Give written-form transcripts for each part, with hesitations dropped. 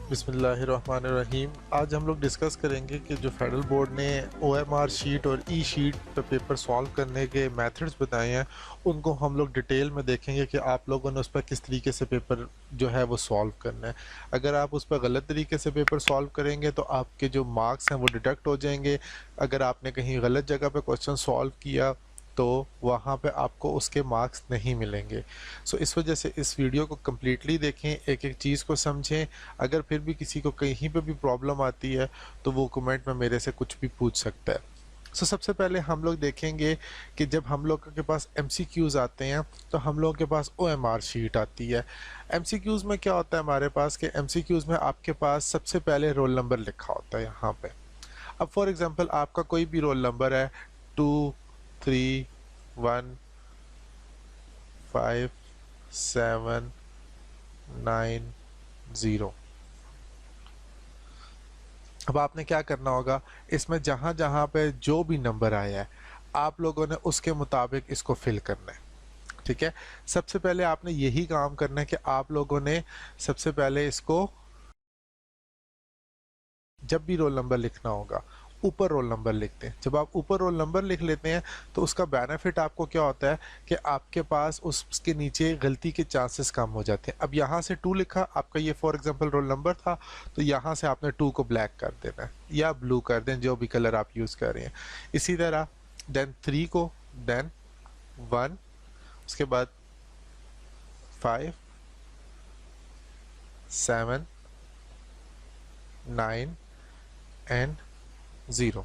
बिस्मिल्लाहिर्रहमानिर्रहीम। आज हम लोग डिस्कस करेंगे कि जो फेडरल बोर्ड ने ओएमआर शीट और ई शीट पे पेपर सॉल्व करने के मेथड्स बताए हैं, उनको हम लोग डिटेल में देखेंगे कि आप लोगों ने उस पर किस तरीके से पेपर जो है वो सॉल्व करना है। अगर आप उस पर गलत तरीके से पेपर सॉल्व करेंगे तो आपके जो मार्क्स हैं वो डिडक्ट हो जाएंगे। अगर आपने कहीं गलत जगह पे क्वेश्चन सॉल्व किया तो वहाँ पे आपको उसके मार्क्स नहीं मिलेंगे। सो इस वजह से इस वीडियो को कम्प्लीटली देखें, एक एक चीज़ को समझें। अगर फिर भी किसी को कहीं पे भी प्रॉब्लम आती है तो वो कमेंट में मेरे से कुछ भी पूछ सकता है। सबसे पहले हम लोग देखेंगे कि जब हम लोग के पास एमसीक्यूज़ आते हैं तो हम लोगों के पास ओएमआर शीट आती है। एमसीक्यूज़ में क्या होता है हमारे पास कि एमसीक्यूज़ में आपके पास सबसे पहले रोल नंबर लिखा होता है यहाँ पे। अब फॉर एग्जांपल आपका कोई भी रोल नंबर है 23155790। अब आपने क्या करना होगा, इसमें जहां जहां पे जो भी नंबर आया है आप लोगों ने उसके मुताबिक इसको फिल करना है। ठीक है, सबसे पहले आपने यही काम करना है कि आप लोगों ने सबसे पहले इसको, जब भी रोल नंबर लिखना होगा ऊपर रोल नंबर लिखते हैं। जब आप ऊपर रोल नंबर लिख लेते हैं तो उसका बेनिफिट आपको क्या होता है कि आपके पास उसके नीचे गलती के चांसेस कम हो जाते हैं। अब यहाँ से 2 लिखा, आपका ये फॉर एग्जांपल रोल नंबर था, तो यहाँ से आपने 2 को ब्लैक कर देना है या ब्लू कर दें, जो भी कलर आप यूज़ कर रहे हैं। इसी तरह देन 3 को, देन 1, उसके बाद 5 7 9 एंड 0।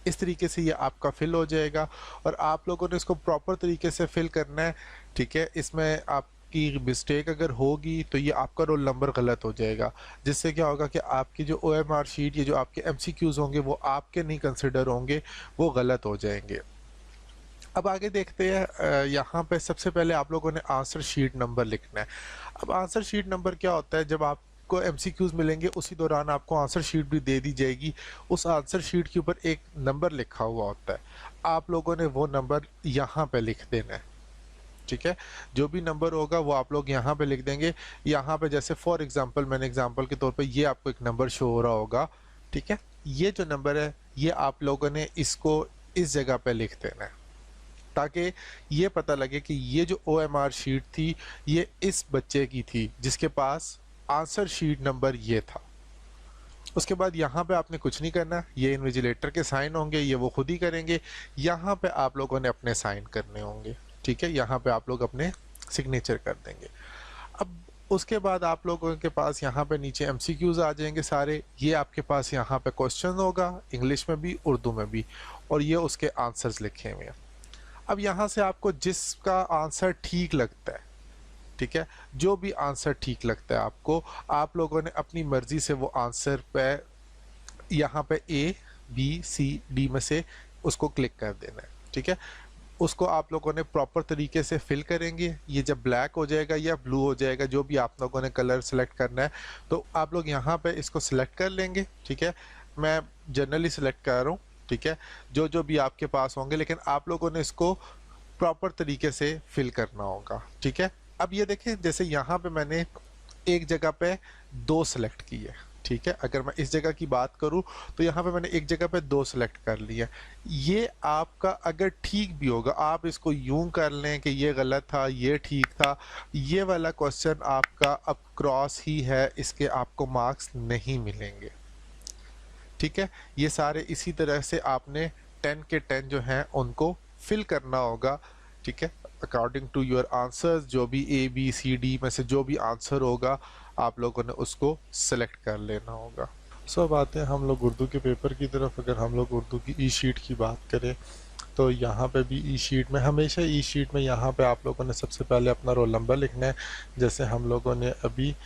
इस तरीके से ये आपका फिल हो जाएगा और आप लोगों ने इसको प्रॉपर तरीके से फिल करना है। ठीक है, इसमें आपकी मिस्टेक अगर होगी तो ये आपका रोल नंबर गलत हो जाएगा, जिससे क्या होगा कि आपकी जो ओएमआर शीट, ये जो आपके एमसीक्यूज होंगे वो आपके नहीं कंसिडर होंगे, वो गलत हो जाएंगे। अब आगे देखते हैं, यहाँ पे सबसे पहले आप लोगों ने आंसर शीट नंबर लिखना है। अब आंसर शीट नंबर क्या होता है, जब आपको एमसीक्यूज मिलेंगे उसी दौरान आपको आंसर शीट भी दे दी जाएगी। उस आंसर शीट के ऊपर एक नंबर लिखा हुआ होता है, आप लोगों ने वो नंबर यहाँ पे लिख देना है। ठीक है, जो भी नंबर होगा वो आप लोग यहाँ पे लिख देंगे। यहाँ पे जैसे फॉर एग्जांपल, मैंने एग्जांपल के तौर पे ये आपको एक नंबर शो हो रहा होगा। ठीक है, ये जो नंबर है ये आप लोगों ने इसको इस जगह पे लिख देना है, ताकि ये पता लगे कि ये जो ओएमआर शीट थी ये इस बच्चे की थी जिसके पास आंसर शीट नंबर ये था। उसके बाद यहाँ पे आपने कुछ नहीं करना, ये इन्विजिलेटर के साइन होंगे, ये वो खुद ही करेंगे। यहाँ पे आप लोगों ने अपने साइन करने होंगे। ठीक है, यहाँ पे आप लोग अपने सिग्नेचर कर देंगे। अब उसके बाद आप लोगों के पास यहाँ पे नीचे एमसीक्यूज आ जाएंगे सारे। ये आपके पास यहाँ पे क्वेश्चन होगा, इंग्लिश में भी उर्दू में भी, और ये उसके आंसर्स लिखे हुए हैं। अब यहाँ से आपको जिसका आंसर ठीक लगता है, ठीक है, जो भी आंसर ठीक लगता है आपको, आप लोगों ने अपनी मर्जी से वो आंसर पे यहाँ पे ए बी सी डी में से उसको क्लिक कर देना है। ठीक है, उसको आप लोगों ने प्रॉपर तरीके से फिल करेंगे। ये जब ब्लैक हो जाएगा या ब्लू हो जाएगा, जो भी आप लोगों ने कलर सेलेक्ट करना है, तो आप लोग यहाँ पे इसको सिलेक्ट कर लेंगे। ठीक है, मैं जनरली सिलेक्ट कर रहा हूँ। ठीक है, जो जो भी आपके पास होंगे, लेकिन आप लोगों ने इसको प्रॉपर तरीके से फिल करना होगा। ठीक है, अब ये देखें, जैसे यहाँ पे मैंने एक जगह पे 2 सेलेक्ट की है। ठीक है, अगर मैं इस जगह की बात करूं तो यहाँ पे मैंने एक जगह पे 2 सेलेक्ट कर लिया। ये आपका अगर ठीक भी होगा, आप इसको यूं कर लें कि ये गलत था ये ठीक था, ये वाला क्वेश्चन आपका अब क्रॉस ही है, इसके आपको मार्क्स नहीं मिलेंगे। ठीक है, ये सारे इसी तरह से आपने 10 के 10 जो हैं उनको फिल करना होगा। ठीक है, अकॉर्डिंग टू योर आंसर्स, जो भी ए बी सी डी में से जो भी आंसर होगा आप लोगों ने उसको सेलेक्ट कर लेना होगा। अब आते हैं हम लोग उर्दू के पेपर की तरफ। अगर हम लोग उर्दू की ई शीट की बात करें तो यहाँ पे भी ई शीट में, हमेशा ई शीट में यहाँ पे आप लोगों ने सबसे पहले अपना रोल नंबर लिखना है। जैसे हम लोगों ने अभी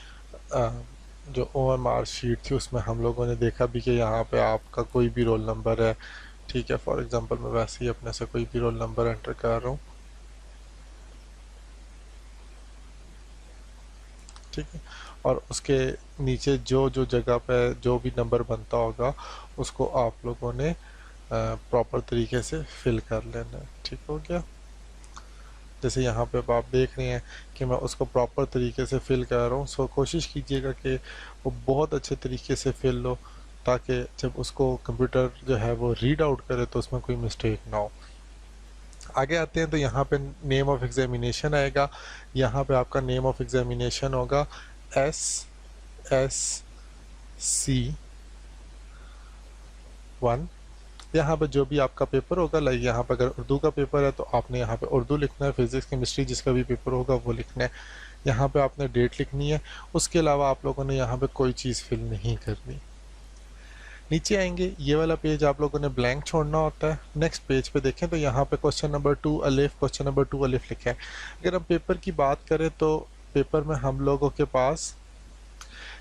जो ओएमआर शीट थी उसमें हम लोगों ने देखा भी कि यहाँ पे आपका कोई भी रोल नंबर है। ठीक है, फॉर एग्जांपल मैं वैसे ही अपने से कोई भी रोल नंबर एंटर कर रहा हूँ। ठीक है, और उसके नीचे जो जो जगह पे जो भी नंबर बनता होगा उसको आप लोगों ने प्रॉपर तरीके से फिल कर लेना है। ठीक हो गया। जैसे यहाँ पे आप देख रहे हैं कि मैं उसको प्रॉपर तरीके से फिल कर रहा हूँ। सो कोशिश कीजिएगा कि वो बहुत अच्छे तरीके से फिल हो, ताकि जब उसको कंप्यूटर जो है वो रीड आउट करे तो उसमें कोई मिस्टेक ना हो। आगे आते हैं तो यहाँ पे नेम ऑफ एग्जामिनेशन आएगा। यहाँ पे आपका नेम ऑफ एग्जामिनेशन होगा SSC1। यहाँ पे जो भी आपका पेपर होगा, लाइक यहाँ पे अगर उर्दू का पेपर है तो आपने यहाँ पे उर्दू लिखना है, फिजिक्स केमिस्ट्री जिसका भी पेपर होगा वो लिखना है। यहाँ पे आपने डेट लिखनी है। उसके अलावा आप लोगों ने यहाँ पे कोई चीज़ फिल नहीं करनी। नीचे आएंगे, ये वाला पेज आप लोगों ने ब्लैंक छोड़ना होता है। नेक्स्ट पेज पे देखें तो यहाँ पे क्वेश्चन नंबर 2 अलिफ, क्वेश्चन नंबर 2 अलिफ लिखा है। अगर हम पेपर की बात करें तो पेपर में हम लोगों के पास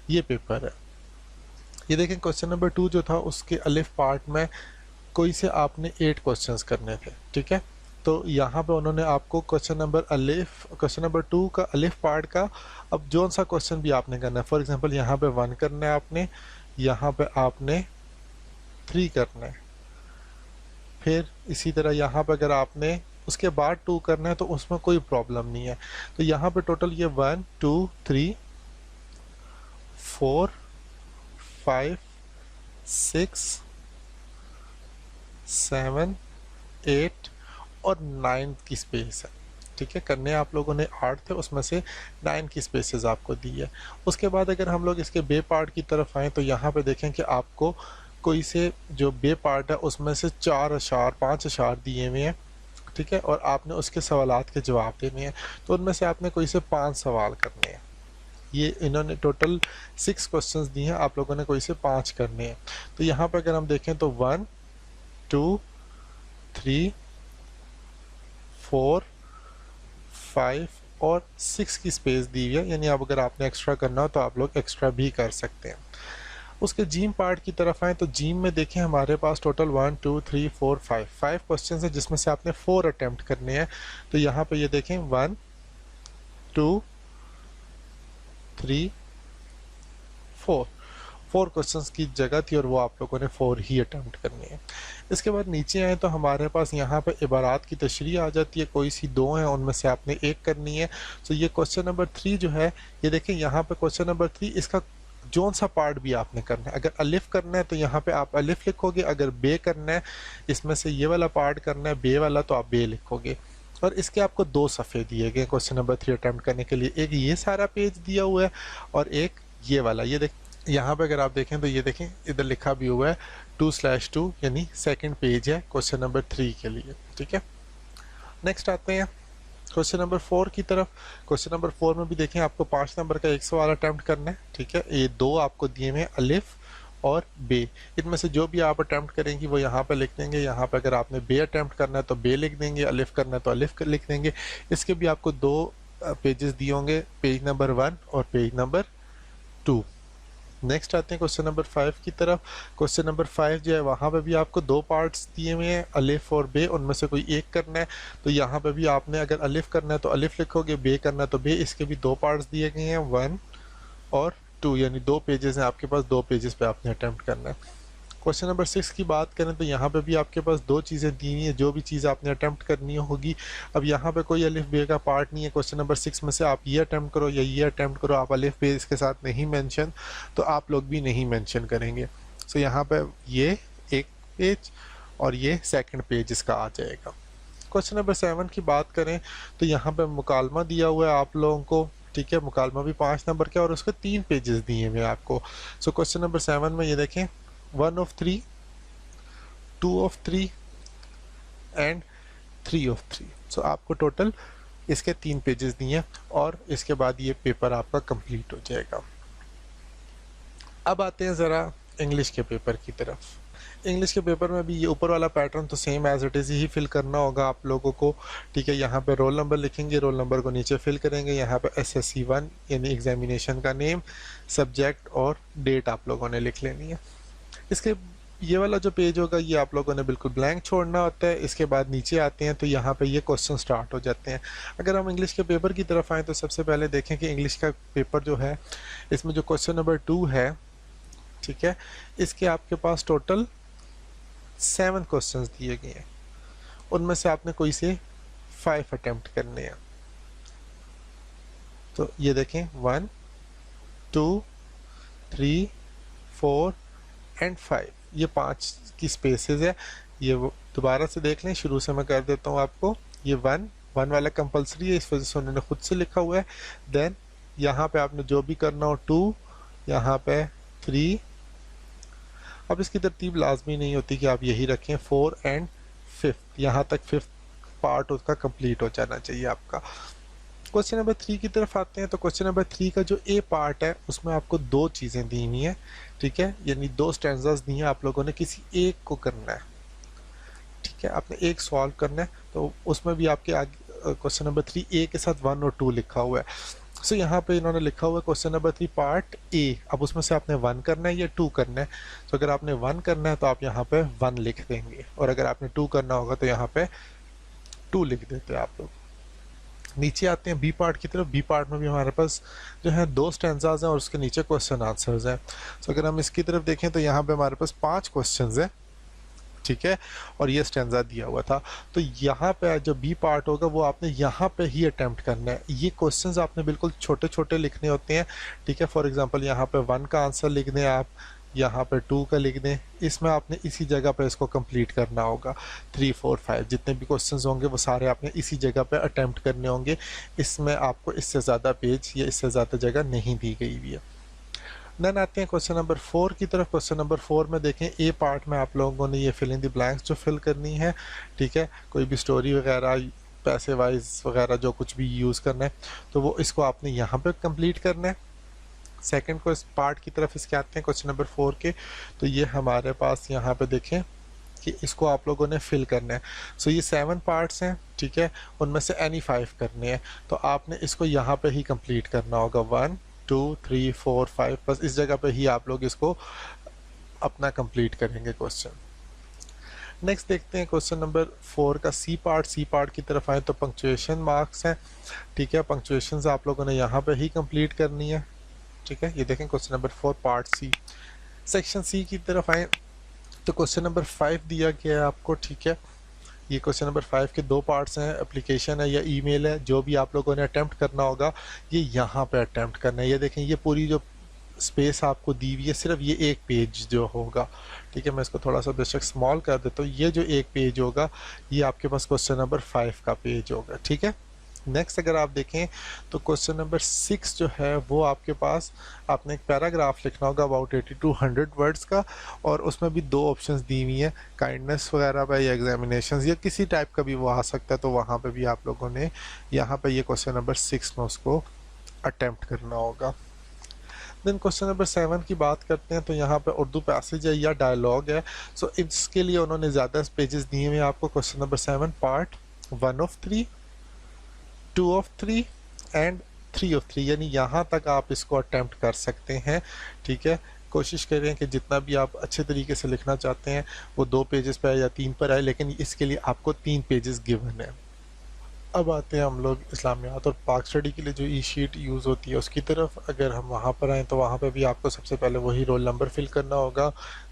ये पेपर है। ये देखें क्वेश्चन नंबर 2 जो था उसके अलिफ पार्ट में कोई से आपने 8 क्वेश्चंस करने थे, ठीक है। तो यहाँ पे उन्होंने आपको क्वेश्चन नंबर 2 का अलिफ पार्ट का अब जो सा क्वेश्चन भी आपने करना है, फॉर एग्जांपल यहाँ पे 1 करना है आपने, यहाँ पे आपने 3 करना है। फिर इसी तरह यहाँ पे अगर आपने उसके बाद 2 करना है तो उसमें कोई प्रॉब्लम नहीं है। तो यहाँ पे टोटल ये 1 2 3 4 5 6 7 8 और 9 की स्पेस है, ठीक है। करने आप लोगों ने 8 थे, उसमें से 9 की स्पेसेस आपको दी है। उसके बाद अगर हम लोग इसके बे पार्ट की तरफ आएँ तो यहाँ पे देखें कि आपको कोई से जो बे पार्ट है उसमें से 4 अशार 5 अशार दिए हुए हैं, ठीक है। और आपने उसके सवालात के जवाब देने हैं। तो उनमें से आपने कोई से 5 सवाल करने हैं। ये इन्होंने टोटल 6 क्वेश्चंस दिए हैं, आप लोगों ने कोई से 5 करने हैं। तो यहाँ पर अगर हम देखें तो 1 2 3 4 5 और 6 की स्पेस दी हुई है, यानी अब अगर आपने एक्स्ट्रा करना हो तो आप लोग एक्स्ट्रा भी कर सकते हैं। उसके जीम पार्ट की तरफ आए तो जीम में देखें हमारे पास टोटल 1 2 3 4 5 क्वेश्चन है, जिसमें से आपने 4 अटेम्प्ट करने हैं। तो यहाँ पे ये देखें 1 2 3 4 क्वेश्चंस की जगह थी और वो आप लोगों ने 4 ही अटेम्प्ट करने हैं। इसके बाद नीचे आए तो हमारे पास यहाँ पे इबारात की तशरीह आ जाती है, कोई सी 2 हैं, उनमें से आपने 1 करनी है। तो ये क्वेश्चन नंबर 3 जो है, ये देखें यहाँ पे क्वेश्चन नंबर 3 इसका जोन सा पार्ट भी आपने करना है। अगर अलिफ करना है तो यहाँ पे आप अलिफ लिखोगे, अगर बे करना है इसमें से ये वाला पार्ट करना है बे वाला तो आप बे लिखोगे। और इसके आपको 2 सफ़े दिए गए क्वेश्चन नंबर 3 अटेम्प्ट करने के लिए, एक ये सारा पेज दिया हुआ है और एक ये वाला। ये देख यहाँ पे अगर आप देखें तो ये देखें इधर लिखा भी हुआ है 2/2 यानी सेकंड पेज है क्वेश्चन नंबर 3 के लिए, ठीक है। नेक्स्ट आते हैं क्वेश्चन नंबर 4 की तरफ। क्वेश्चन नंबर 4 में भी देखें आपको 5 नंबर का एक सवाल अटेम्प्ट करना है, ठीक है। ये 2 आपको दिए हुए हैं अलिफ और बे, इनमें से जो भी आप अटेम्प्ट करेंगी वो यहाँ पे लिख देंगे। यहाँ पे अगर आपने बे अटेम्प्ट करना है तो बे लिख देंगे, अलिफ करना है तो अलिफ लिख देंगे। इसके भी आपको 2 पेजेस दिए होंगे, पेज नंबर 1 और पेज नंबर 2। नेक्स्ट आते हैं क्वेश्चन नंबर 5 की तरफ। क्वेश्चन नंबर 5 जो है वहाँ पे भी आपको 2 पार्ट्स दिए हुए हैं, अलिफ और बे, उनमें से कोई एक करना है। तो यहाँ पे भी आपने अगर अलिफ करना है तो अलिफ लिखोगे, बे करना है तो बे। इसके भी 2 पार्ट्स दिए गए हैं 1 और 2, यानी 2 पेजेस हैं आपके पास, 2 पेजेस पे आपने अटेम्प्ट करना है। क्वेश्चन नंबर 6 की बात करें तो यहाँ पे भी आपके पास 2 चीज़ें दी हुई हैं, जो भी चीज़ आपने अटेम्प्ट करनी होगी। अब यहाँ पे कोई अलिफ बे का पार्ट नहीं है क्वेश्चन नंबर 6 में से, आप ये अटेम्प्ट करो या ये अटेम्प्ट करो, आप अलिफ बे इसके साथ नहीं मेंशन तो आप लोग भी नहीं मेंशन करेंगे। सो यहाँ पे ये एक पेज और ये सेकंड पेज इसका आ जाएगा। क्वेश्चन नंबर 7 की बात करें तो यहाँ पे मुकालमा दिया हुआ है आप लोगों को, ठीक है। मुकालमा भी 5 नंबर का और उसके 3 पेजेस दिए हुए आपको। सो क्वेश्चन नंबर 7 में ये देखें 1 of 3, 2 of 3 एंड 3 of 3। सो आपको टोटल इसके 3 पेजेस दिए हैं और इसके बाद ये पेपर आपका कंप्लीट हो जाएगा। अब आते हैं ज़रा इंग्लिश के पेपर की तरफ। इंग्लिश के पेपर में भी ये ऊपर वाला पैटर्न तो सेम एज इट इज़ ही फिल करना होगा आप लोगों को, ठीक है। यहाँ पे रोल नंबर लिखेंगे, रोल नंबर को नीचे फिल करेंगे। यहाँ पे SSC1 यानी एग्जामिनेशन का नेम, सब्जेक्ट और डेट आप लोगों ने लिख लेनी है। इसके ये वाला जो पेज होगा ये आप लोगों ने बिल्कुल ब्लैंक छोड़ना होता है। इसके बाद नीचे आते हैं तो यहाँ पे ये क्वेश्चन स्टार्ट हो जाते हैं। अगर हम इंग्लिश के पेपर की तरफ आएँ तो सबसे पहले देखें कि इंग्लिश का पेपर जो है इसमें जो क्वेश्चन नंबर 2 है, ठीक है, इसके आपके पास टोटल 7 क्वेश्चंस दिए गए हैं। उनमें से आपने कोई से 5 अटेम्प्ट करने हैं। तो ये देखें 1 2 3 4 एंड 5, ये 5 की स्पेसेस है। ये दोबारा से देख लें, शुरू से मैं कर देता हूँ आपको। ये 1 वाला कंपलसरी है, इस वजह से उन्होंने खुद से लिखा हुआ है। देन यहाँ पे आपने जो भी करना हो 2, यहाँ पे 3। अब इसकी तरतीब लाजमी नहीं होती कि आप यही रखें, 4 एंड 5, यहाँ तक 5th पार्ट उसका कंप्लीट हो जाना चाहिए आपका। क्वेश्चन नंबर 3 की तरफ आते हैं। तो क्वेश्चन नंबर 3 का जो ए पार्ट है उसमें आपको 2 चीज़ें दी हुई हैं, ठीक है, यानी 2 स्टैंजास दी हैं, आप लोगों ने किसी एक को करना है, ठीक है, आपने एक सॉल्व करना है। तो उसमें भी आपके आगे क्वेश्चन नंबर 3 ए के साथ 1 और 2 लिखा हुआ है। सो यहाँ पे इन्होंने लिखा हुआ है क्वेश्चन नंबर 3 पार्ट ए। अब उसमें से आपने 1 करना है या 2 करना है। तो अगर आपने 1 करना है तो आप यहाँ पे 1 लिख देंगे, और अगर आपने 2 करना होगा तो यहाँ पे 2 लिख देते हैं आप लोग। नीचे आते हैं बी पार्ट की तरफ। बी पार्ट में भी हमारे पास जो है 2 स्टैंजाज हैं और उसके नीचे क्वेश्चन आंसर्स हैं। तो अगर हम इसकी तरफ देखें तो यहाँ पे हमारे पास 5 क्वेश्चंस हैं, ठीक है, और ये स्टैंजा दिया हुआ था। तो यहाँ पे जो बी पार्ट होगा वो आपने यहाँ पे ही अटेम्प्ट करना है। ये क्वेश्चंस आपने बिल्कुल छोटे छोटे लिखने होते हैं, ठीक है। फॉर एग्जांपल यहाँ पे 1 का आंसर लिख दें आप, यहाँ पे 2 का लिख दें, इसमें आपने इसी जगह पे इसको कंप्लीट करना होगा। 3 4 5 जितने भी क्वेश्चंस होंगे वो सारे आपने इसी जगह पे अटेम्प्ट करने होंगे। इसमें आपको इससे ज़्यादा पेज या इससे ज़्यादा जगह नहीं दी गई हुई है। देन आते हैं क्वेश्चन नंबर 4 की तरफ। क्वेश्चन नंबर 4 में देखें ए पार्ट में आप लोगों ने ये फिल इन द ब्लैंक्स जो फिल करनी है, ठीक है, कोई भी स्टोरी वगैरह, पैसे वाइज वगैरह जो कुछ भी यूज़ करना है तो वो इसको आपने यहाँ पे कंप्लीट करना है। सेकंड को इस पार्ट की तरफ इसके आते हैं क्वेश्चन नंबर 4 के। तो ये हमारे पास यहाँ पे देखें कि इसको आप लोगों ने फिल करना है। सो ये 7 पार्ट्स हैं, ठीक है, उनमें से एनी 5 करने हैं। तो आपने इसको यहाँ पे ही कंप्लीट करना होगा। 1 2 3 4 5, बस इस जगह पे ही आप लोग इसको अपना कंप्लीट करेंगे क्वेश्चन। नेक्स्ट देखते हैं क्वेश्चन नंबर 4 का सी पार्ट। सी पार्ट की तरफ आए तो पंक्चुएशन मार्क्स हैं, ठीक है, पंक्चुएशन आप लोगों ने यहाँ पे ही कंप्लीट करनी है, ठीक है। ये देखें question number 4 part C. Section C की तरफ आए तो क्वेश्चन नंबर 5 दिया गया है आपको, ठीक है। ये क्वेश्चन नंबर 5 के 2 पार्ट्स हैं, एप्लीकेशन है या ईमेल है। जो भी आप लोगों ने अटेम्प्ट करना होगा ये यहाँ पे अटेम्प्ट करना है। ये देखें ये पूरी जो स्पेस आपको दी हुई है सिर्फ ये एक पेज जो होगा, ठीक है। मैं इसको थोड़ा सा बेशक स्मॉल कर देता हूँ। ये जो एक पेज होगा ये आपके पास क्वेश्चन नंबर 5 का पेज होगा, ठीक है। नेक्स्ट अगर आप देखें तो क्वेश्चन नंबर 6 जो है वो आपके पास आपने एक पैराग्राफ लिखना होगा अबाउट 80 to 100 वर्ड्स का, और उसमें भी 2 ऑप्शंस दी हुई हैं, काइंडनेस वगैरह पे या एग्जामिनेशंस या किसी टाइप का भी वो आ सकता है। तो वहाँ पे भी आप लोगों ने यहाँ पे ये क्वेश्चन नंबर 6 में उसको अटेम्प्ट करना होगा। देन क्वेश्चन नंबर 7 की बात करते हैं। तो यहाँ पे उर्दू पैसेज है या डायलॉग है। सो इसके लिए उन्होंने ज़्यादा पेजेस दिए हुए हैं आपको। Question number 7 part 1 of 3, 2 of 3 and 3 of 3, यानी यहाँ तक आप इसको अटेम्प्ट कर सकते हैं, ठीक है। कोशिश करें कि जितना भी आप अच्छे तरीके से लिखना चाहते हैं वो 2 पेजेस पर आए या 3 पर आए, लेकिन इसके लिए आपको 3 पेजेस गिवन है। अब आते हैं हम लोग इस्लामियात और पाक स्टडी के लिए जो ई शीट यूज़ होती है उसकी तरफ। अगर हम वहाँ पर आएँ तो वहाँ पर भी आपको सबसे पहले वही रोल नंबर फिल करना होगा,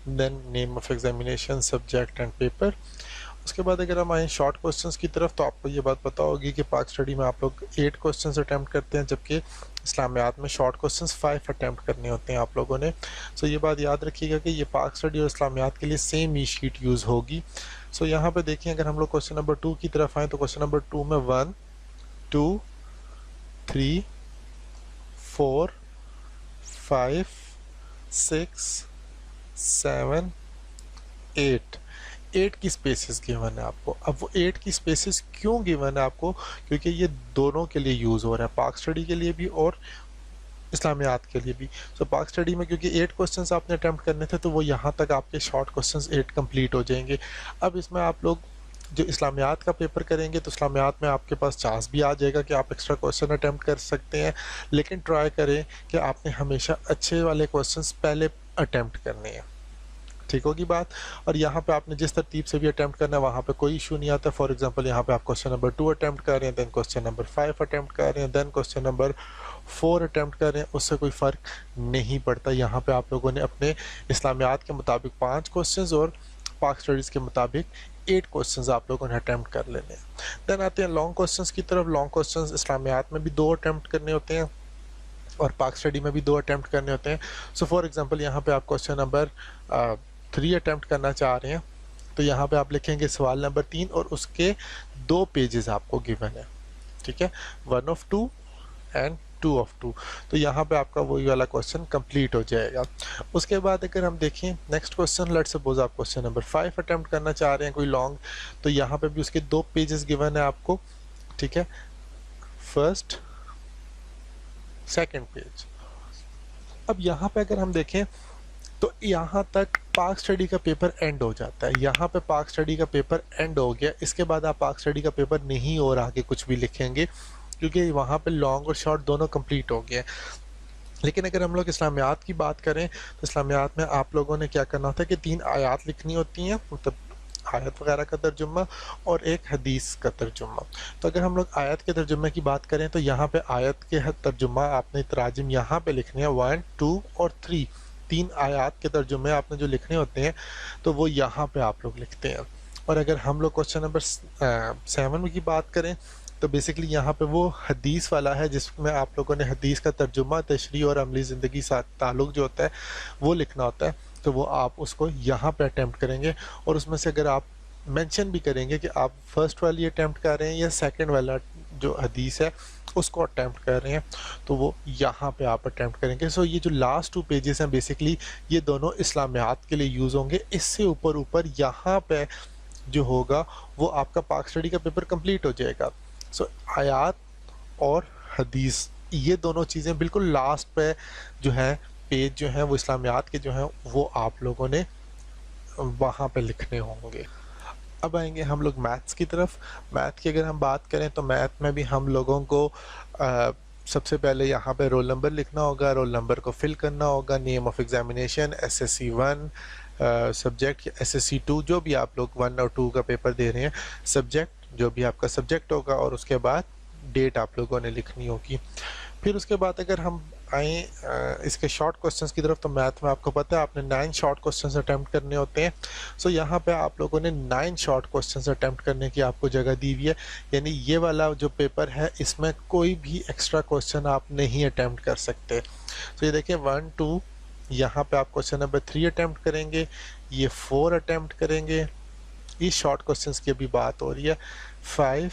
then name of examination, subject and paper. उसके बाद अगर हम आए शॉर्ट क्वेश्चंस की तरफ तो आपको ये बात पता होगी कि पाक स्टडी में आप लोग 8 क्वेश्चंस अटैम्प्ट करते हैं, जबकि इस्लामियात में शॉर्ट क्वेश्चंस 5 अटैम्प्ट करने होते हैं आप लोगों ने। सो ये बात याद रखिएगा कि ये पाक स्टडी और इस्लामियात के लिए सेम ई शीट यूज़ होगी। सो यहाँ पे देखिए अगर हम लोग क्वेश्चन नंबर 2 की तरफ आएँ तो क्वेश्चन नंबर 2 में 1 2 3 4 5 6 7 8 की स्पेसेस गिवन है आपको। अब वो 8 की स्पेसेस क्यों गिवन है आपको, क्योंकि ये दोनों के लिए यूज़ हो रहा है, पाक स्टडी के लिए भी और इस्लामियात के लिए भी। सो पाक स्टडी में क्योंकि 8 क्वेश्चंस आपने अटैम्प्ट करने थे तो वो यहाँ तक आपके शॉर्ट क्वेश्चंस 8 कंप्लीट हो जाएंगे। अब इसमें आप लोग जो इस्लामियात का पेपर करेंगे तो इस्लामियात में आपके पास चांस भी आ जाएगा कि आप एक्स्ट्रा क्वेश्चन अटैम्प्ट कर सकते हैं, लेकिन ट्राई करें कि आपने हमेशा अच्छे वाले क्वेश्चंस पहले अटैम्प्ट करने हैं, ठीक होगी बात। और यहाँ पे आपने जिस तरतीब से भी अटैम्प्ट करना है वहाँ पे कोई इशू नहीं आता। फॉर एग्जांपल यहाँ पे आप क्वेश्चन नंबर 2 अटैम्प्ट कर रहे हैं, देन क्वेश्चन नंबर 5 अटैम्प्ट कर रहे हैं, देन क्वेश्चन नंबर 4 अटैम्प्ट कर रहे हैं, उससे कोई फ़र्क नहीं पड़ता। यहाँ पे आप लोगों ने अपने इस्लामियात के मुताबिक 5 क्वेश्चंस और पाक स्टडीज़ के मुताबिक 8 क्वेश्चंस आप लोगों ने अटैम्प्ट कर लेने हैं। देन आते हैं लॉन्ग क्वेश्चंस की तरफ। लॉन्ग क्वेश्चंस इस्लामियात में भी 2 अटैम्प्ट करने होते हैं और पाक स्टडी में भी 2 अटैम्प्ट करने होते हैं। सो फॉर एग्जांपल यहाँ पे आप क्वेश्चन नंबर 3 अटैम्प्ट करना चाह रहे हैं, तो यहाँ पे आप लिखेंगे सवाल नंबर 3 और उसके 2 पेजेस आपको गिवन है, ठीक है, 1 of 2 एंड 2 of 2। तो यहाँ पे आपका वही वाला क्वेश्चन कंप्लीट हो जाएगा। उसके बाद अगर हम देखें नेक्स्ट क्वेश्चन, लेट्स सपोज आप क्वेश्चन नंबर 5 अटैम्प्ट करना चाह रहे हैं कोई लॉन्ग, तो यहाँ पे भी उसके 2 पेजेस गिवन है आपको, ठीक है, फर्स्ट सेकंड पेज। अब यहाँ पे अगर हम देखें तो यहाँ तक पाक स्टडी का पेपर एंड हो जाता है। यहाँ पे पाक स्टडी का पेपर एंड हो गया, इसके बाद आप पाक स्टडी का पेपर नहीं और आगे कुछ भी लिखेंगे क्योंकि वहाँ पे लॉन्ग और शॉर्ट दोनों कंप्लीट हो गए। लेकिन अगर हम लोग इस्लामियात की बात करें तो इस्लामियात में आप लोगों ने क्या करना होता है कि 3 आयात लिखनी होती हैं, मतलब आयत वगैरह का तर्जुमा और एक हदीस का तर्जुमा। तो अगर हम लोग आयत के तर्जुमे की बात करें तो यहाँ पे आयत के तर्जुमा आपने तराजिम यहाँ पे लिखने हैं 1, 2 और 3। 3 आयत के तर्जुमे आपने जो लिखने होते हैं तो वो यहाँ पे आप लोग लिखते हैं। और अगर हम लोग क्वेश्चन नंबर 7 की बात करें तो बेसिकली यहाँ पे वो हदीस वाला है जिसमें आप लोगों ने हदीस का तर्जुमा, तशरीह और अमली ज़िंदगी साथ ताल्लुक़ जो होता है वो लिखना होता है। तो वो आप उसको यहाँ पे अटैम्प्ट करेंगे और उसमें से अगर आप मेंशन भी करेंगे कि आप फर्स्ट वाली अटैम्प्ट कर रहे हैं या सेकंड वाला जो हदीस है उसको अटैम्प्ट कर रहे हैं तो वो यहाँ पे आप अटैम्प्ट करेंगे। सो ये जो लास्ट 2 पेजेस हैं बेसिकली ये दोनों इस्लामियात के लिए यूज़ होंगे। इससे ऊपर यहाँ पे जो होगा वो आपका पाक स्टडी का पेपर कंप्लीट हो जाएगा। सो आयात और हदीस ये दोनों चीज़ें बिल्कुल लास्ट पे जो है पेज जो हैं वो इस्लामियात के जो हैं वो आप लोगों ने वहाँ पे लिखने होंगे। अब आएंगे हम लोग मैथ्स की तरफ। मैथ की अगर हम बात करें तो मैथ में भी हम लोगों को सबसे पहले यहाँ पे रोल नंबर लिखना होगा, रोल नंबर को फिल करना होगा, name of examination SSC 1, subject SSC 2 जो भी आप लोग 1 और 2 का पेपर दे रहे हैं, सब्जेक्ट जो भी आपका सब्जेक्ट होगा और उसके बाद डेट आप लोगों ने लिखनी होगी। फिर उसके बाद अगर हम आए इसके शॉर्ट क्वेश्चंस की तरफ तो मैथ में आपको पता है आपने 9 शॉर्ट क्वेश्चंस अटैम्प्ट करने होते हैं। सो यहाँ पे आप लोगों ने 9 शॉर्ट क्वेश्चंस अटैम्प्ट करने की आपको जगह दी हुई है, यानी ये वाला जो पेपर है इसमें कोई भी एक्स्ट्रा क्वेश्चन आप नहीं अटैम्प्ट कर सकते। तो ये देखिए 1, 2, यहाँ पे आप क्वेश्चन नंबर 3 अटैम्प्ट करेंगे, ये 4 अटैम्प्ट करेंगे, इस शॉर्ट क्वेश्चंस की अभी बात हो रही है, 5,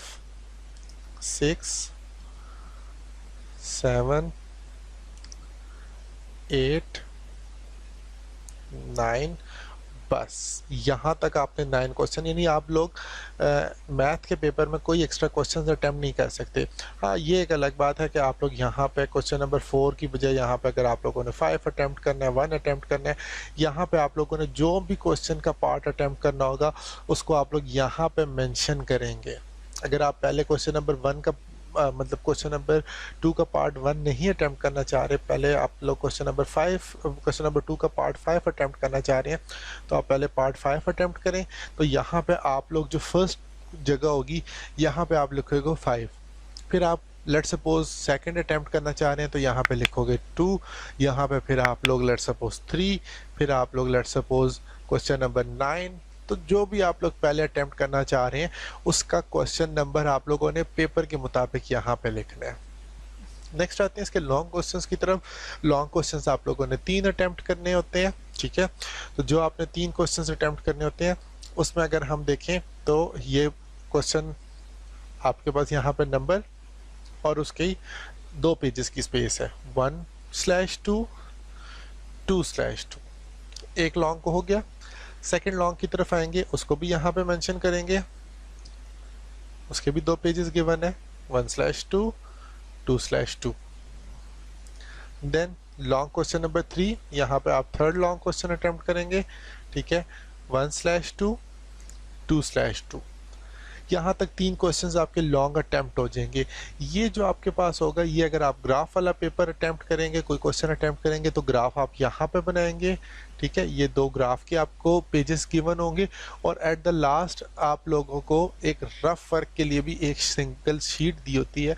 6, 7, 8, 9, बस यहाँ तक आपने 9 क्वेश्चन, यानी आप लोग मैथ के पेपर में कोई एक्स्ट्रा क्वेश्चन अटैम्प्ट नहीं कर सकते। हाँ ये एक अलग बात है कि आप लोग यहाँ पे क्वेश्चन नंबर 4 की बजाय यहाँ पे अगर आप लोगों ने 5 अटैम्प्ट करना है, 1 अटैम्प्ट करना है, यहाँ पे आप लोगों ने जो भी क्वेश्चन का पार्ट अटैम्प्ट करना होगा उसको आप लोग यहाँ पे मेंशन करेंगे। अगर आप पहले क्वेश्चन नंबर 1 का मतलब क्वेश्चन नंबर 2 का पार्ट 1 नहीं अटैम्प्ट करना चाह रहे, पहले आप लोग क्वेश्चन नंबर 2 का पार्ट 5 अटैम्प्ट करना चाह रहे हैं तो आप पहले पार्ट 5 अटैम्प्ट करें। तो यहाँ पे आप लोग जो फर्स्ट जगह होगी यहाँ पे आप लिखोगे 5, फिर आप लेट सपोज सेकंड अटैम्प्ट करना चाह रहे हैं तो यहाँ पे लिखोगे 2, यहाँ पे फिर आप लोग लेट सपोज 3, फिर आप लोग लेट सपोज क्वेश्चन नंबर 9। तो जो भी आप लोग पहले अटेम्प्ट करना चाह रहे हैं उसका क्वेश्चन नंबर आप लोगों ने पेपर के मुताबिक यहाँ पे लिखना है। नेक्स्ट आते हैं इसके लॉन्ग क्वेश्चंस की तरफ। लॉन्ग क्वेश्चंस आप लोगों ने 3 अटेम्प्ट करने होते हैं, ठीक है। तो जो आपने 3 क्वेश्चंस अटेम्प्ट करने होते हैं उसमें अगर हम देखें तो ये क्वेश्चन आपके पास यहाँ पे नंबर और उसके 2 पेजेस की स्पेस है, 1/2, 2/2। एक लॉन्ग को हो गया। सेकंड लॉन्ग की तरफ आएंगे उसको भी यहाँ पे मेंशन करेंगे, उसके भी 2 पेजेस गिवन है, 1/2, 2/2। देन लॉन्ग क्वेश्चन नंबर 3, यहाँ पे आप थर्ड लॉन्ग क्वेश्चन अटेम्प्ट करेंगे, ठीक है, 1/2, 2/2। यहाँ तक 3 क्वेश्चंस आपके लॉन्ग अटेम्प्ट हो जाएंगे। ये जो आपके पास होगा ये अगर आप ग्राफ वाला पेपर अटेम्प्ट करेंगे, कोई क्वेश्चन अटेम्प्ट करेंगे तो ग्राफ आप यहाँ पे बनाएंगे, ठीक है। ये 2 ग्राफ के आपको पेजेस गिवन होंगे और एट द लास्ट आप लोगों को एक रफ वर्क के लिए भी एक सिंगल शीट दी होती है।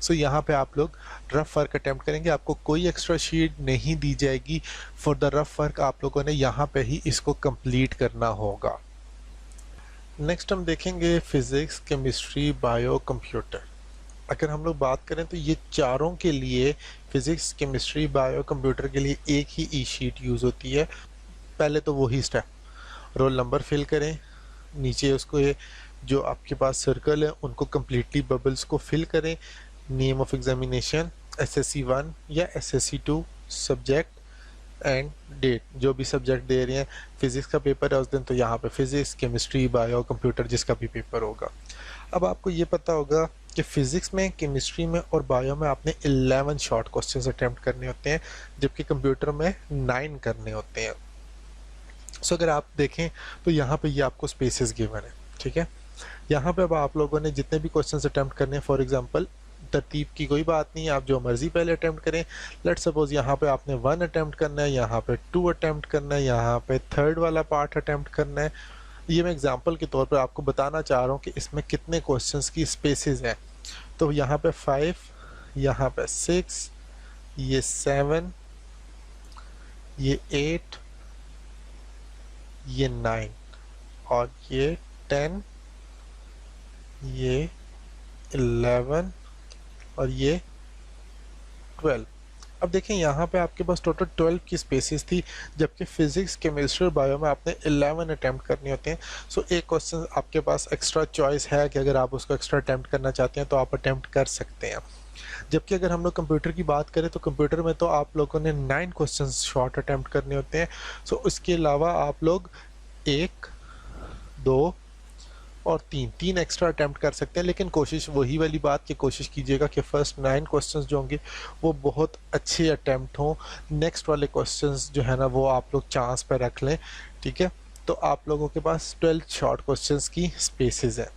सो यहाँ पे आप लोग रफ वर्क अटेम्प्ट करेंगे, आपको कोई एक्स्ट्रा शीट नहीं दी जाएगी। फॉर द रफ वर्क आप लोगों ने यहाँ पे ही इसको कंप्लीट करना होगा। नेक्स्ट हम देखेंगे फिजिक्स, केमिस्ट्री, बायो, कंप्यूटर। अगर हम लोग बात करें तो ये चारों के लिए, फिजिक्स, केमिस्ट्री, बायो, कंप्यूटर के लिए एक ही ई शीट यूज़ होती है। पहले तो वही स्टेप, रोल नंबर फिल करें, नीचे उसको ये जो आपके पास सर्कल है उनको कम्प्लीटली बबल्स को फिल करें, नेम ऑफ एग्जामिनेशन SSC1 या SSC2, सब्जेक्ट एंड डेट, जो भी सब्जेक्ट दे रहे हैं। फिजिक्स का पेपर है उस दिन तो यहाँ पे फिजिक्स, केमिस्ट्री, बायो, कंप्यूटर जिसका भी पेपर होगा। अब आपको ये पता होगा कि फिजिक्स में, केमिस्ट्री में और बायो में आपने 11 शॉर्ट क्वेश्चंस अटेम्प्ट करने होते हैं, जबकि कंप्यूटर में 9 करने होते हैं। सो अगर आप देखें तो यहाँ पे ये आपको स्पेसेस गिवन है, ठीक है। यहाँ पे अब आप लोगों ने जितने भी क्वेश्चंस अटेम्प्ट करने हैं, फॉर एग्जांपल तरतीब की कोई बात नहीं है, आप जो मर्जी पहले अटेम्प्ट करें। लेट्स सपोज यहाँ पे आपने 1 अटेम्प्ट करना है, यहाँ पे 2 अटेम्प्ट करना है, यहाँ पे थर्ड वाला पार्ट अटेम्प्ट करना है। ये मैं एग्जांपल के तौर पर आपको बताना चाह रहा हूँ कि इसमें कितने क्वेश्चंस की स्पेसेस हैं। तो यहाँ पे 5, यहाँ पे 6, ये 7, ये 8, ये 9 और ये 10, ये 11 और ये 12। अब देखें यहाँ पे आपके पास टोटल 12 की स्पेसेस थी, जबकि फिजिक्स, केमिस्ट्री और बायो में आपने 11 अटैम्प्ट करने होते हैं। सो एक क्वेश्चन आपके पास एक्स्ट्रा चॉइस है कि अगर आप उसको एक्स्ट्रा अटैम्प्ट करना चाहते हैं तो आप अटैम्प्ट कर सकते हैं। जबकि अगर हम लोग कंप्यूटर की बात करें तो कंप्यूटर में तो आप लोगों ने 9 क्वेश्चन शॉर्ट अटैम्प्ट करने होते हैं। सो उसके अलावा आप लोग 1, 2 और 3 एक्स्ट्रा अटैम्प्ट कर सकते हैं, लेकिन कोशिश वही वाली बात कि कोशिश कीजिएगा कि फर्स्ट 9 क्वेश्चंस जो होंगे वो बहुत अच्छे अटैम्प्ट हों। नेक्स्ट वाले क्वेश्चंस जो है ना वो आप लोग चांस पर रख लें, ठीक है। तो आप लोगों के पास 12 शॉर्ट क्वेश्चंस की स्पेसेस है।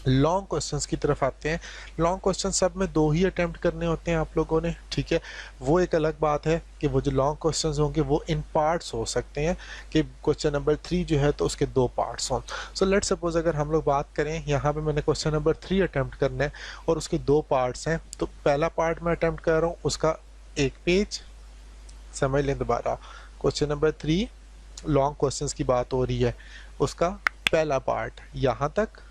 लॉन्ग क्वेश्चंस की तरफ आते हैं। लॉन्ग क्वेश्चन सब में 2 ही अटेम्प्ट करने होते हैं आप लोगों ने, ठीक है। वो एक अलग बात है कि वो जो लॉन्ग क्वेश्चंस होंगे वो इन पार्ट्स हो सकते हैं, कि क्वेश्चन नंबर 3 जो है तो उसके 2 पार्ट्स हों। सो लेट्स सपोज अगर हम लोग बात करें, यहाँ पे मैंने क्वेश्चन नंबर 3 अटेम्प्ट करना है और उसके 2 पार्ट्स हैं। तो पहला पार्ट मैं अटेम्प्ट कर रहा हूँ, उसका 1 पेज, समझ लें दोबारा, क्वेश्चन नंबर 3 लॉन्ग क्वेश्चन की बात हो रही है, उसका पहला पार्ट यहाँ तक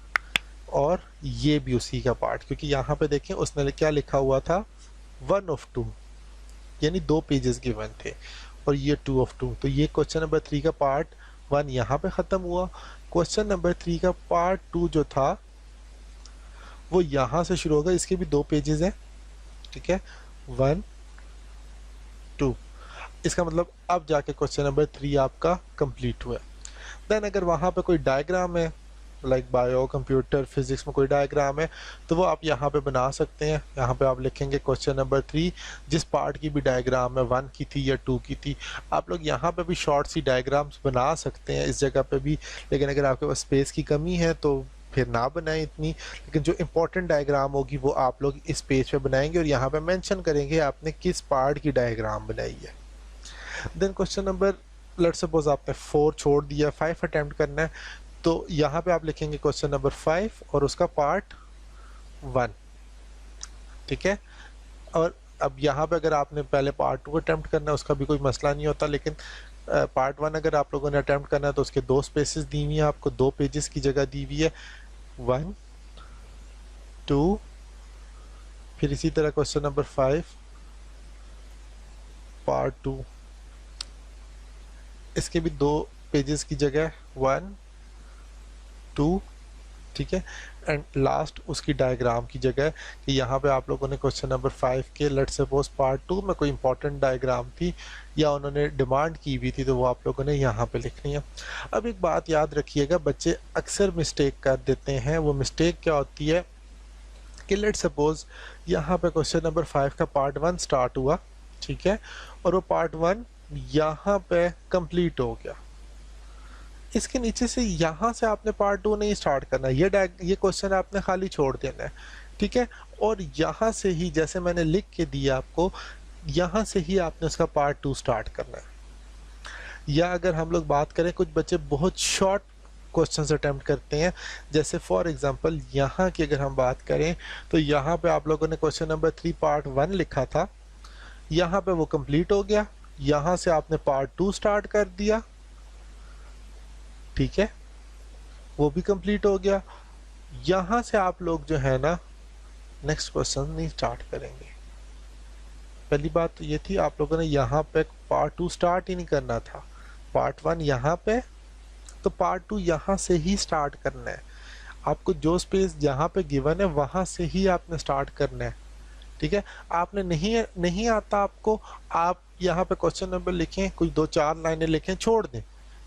और ये भी उसी का पार्ट, क्योंकि यहाँ पे देखें उसने क्या लिखा हुआ था, 1 of 2, यानी 2 पेजेस गिवन थे और ये 2 of 2। तो ये क्वेश्चन नंबर 3 का पार्ट 1 यहाँ पे ख़त्म हुआ। क्वेश्चन नंबर 3 का पार्ट 2 जो था वो यहाँ से शुरू होगा, इसके भी 2 पेजेस हैं, ठीक है, 1, 2। इसका मतलब अब जाके क्वेश्चन नंबर 3 आपका कंप्लीट हुआ। देन अगर वहाँ पे कोई डायग्राम है, लाइक बायो, कंप्यूटर, फिजिक्स में कोई डायग्राम है तो वो आप यहाँ पे बना सकते हैं। यहाँ पे आप लिखेंगे क्वेश्चन नंबर 3, जिस पार्ट की भी डायग्राम है, 1 की थी या 2 की थी, आप लोग यहाँ पे भी शॉर्ट सी डायग्राम्स बना सकते हैं इस जगह पे भी। लेकिन अगर आपके पास स्पेस की कमी है तो फिर ना बनाएं इतनी, लेकिन जो इंपॉर्टेंट डायग्राम होगी वो आप लोग इस पेज पे बनाएंगे और यहाँ पे मेंशन करेंगे आपने किस पार्ट की डायग्राम बनाई है। Then question number, let's suppose आपने 4 छोड़ दिया, 5 अटेम्प्ट करना है, तो यहाँ पे आप लिखेंगे क्वेश्चन नंबर 5 और उसका पार्ट 1, ठीक है। और अब यहाँ पे अगर आपने पहले पार्ट 2 अटेम्प्ट करना है उसका भी कोई मसला नहीं होता, लेकिन पार्ट 1 अगर आप लोगों ने अटेम्प्ट करना है तो उसके 2 स्पेसेस दी हुई है, आपको 2 पेजेस की जगह दी हुई है, 1, 2, फिर इसी तरह क्वेश्चन नंबर 5 पार्ट 2, इसके भी 2 पेजेस की जगह 1, 2, ठीक है। एंड लास्ट उसकी डायग्राम की जगह कि यहाँ पे आप लोगों ने क्वेश्चन नंबर 5 के लेट्स सपोज पार्ट 2 में कोई इंपॉर्टेंट डायग्राम थी या उन्होंने डिमांड की हुई थी तो वो आप लोगों ने यहाँ पे लिखनी है। अब एक बात याद रखिएगा, बच्चे अक्सर मिस्टेक कर देते हैं। वो मिस्टेक क्या होती है कि लेट्स सपोज यहाँ पे क्वेश्चन नंबर 5 का पार्ट 1 स्टार्ट हुआ, ठीक है, और वो पार्ट 1 यहाँ पे कंप्लीट हो गया। इसके नीचे से यहाँ से आपने पार्ट 2 नहीं स्टार्ट करना, ये क्वेश्चन आपने खाली छोड़ देना है, ठीक है। और यहाँ से ही जैसे मैंने लिख के दिया आपको, यहाँ से ही आपने उसका पार्ट 2 स्टार्ट करना है। या अगर हम लोग बात करें, कुछ बच्चे बहुत शॉर्ट क्वेश्चंस अटेम्प्ट करते हैं, जैसे फॉर एग्जांपल यहाँ की अगर हम बात करें तो यहाँ पे आप लोगों ने क्वेश्चन नंबर 3 पार्ट 1 लिखा था, यहाँ पे वो कंप्लीट हो गया, यहाँ से आपने पार्ट 2 स्टार्ट कर दिया, ठीक है, वो भी कंप्लीट हो गया। यहाँ से आप लोग जो है ना नेक्स्ट क्वेश्चन नहीं स्टार्ट करेंगे। पहली बात तो ये थी, आप लोगों ने यहाँ पे पार्ट 2 स्टार्ट ही नहीं करना था। पार्ट 1 यहाँ पे, तो पार्ट 2 यहाँ से ही स्टार्ट करना है। आपको जो स्पेस जहाँ पे गिवन है वहां से ही आपने स्टार्ट करना है, ठीक है। आपने नहीं आता आपको, आप यहाँ पे क्वेश्चन नंबर लिखें, कुछ 2-4 लाइनें लिखें, छोड़ दें,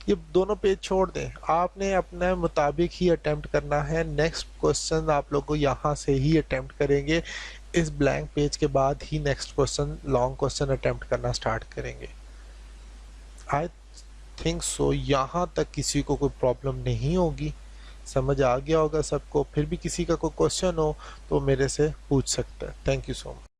ये दोनों पेज छोड़ दें। आपने अपने मुताबिक ही अटेम्प्ट करना है। नेक्स्ट क्वेश्चन आप लोग को यहाँ से ही अटेम्प्ट करेंगे, इस ब्लैंक पेज के बाद ही next question long question attempt करना स्टार्ट करेंगे। आई थिंक सो यहाँ तक किसी को कोई प्रॉब्लम नहीं होगी, समझ आ गया होगा सबको। फिर भी किसी का कोई क्वेश्चन हो तो मेरे से पूछ सकता है। Thank you so much.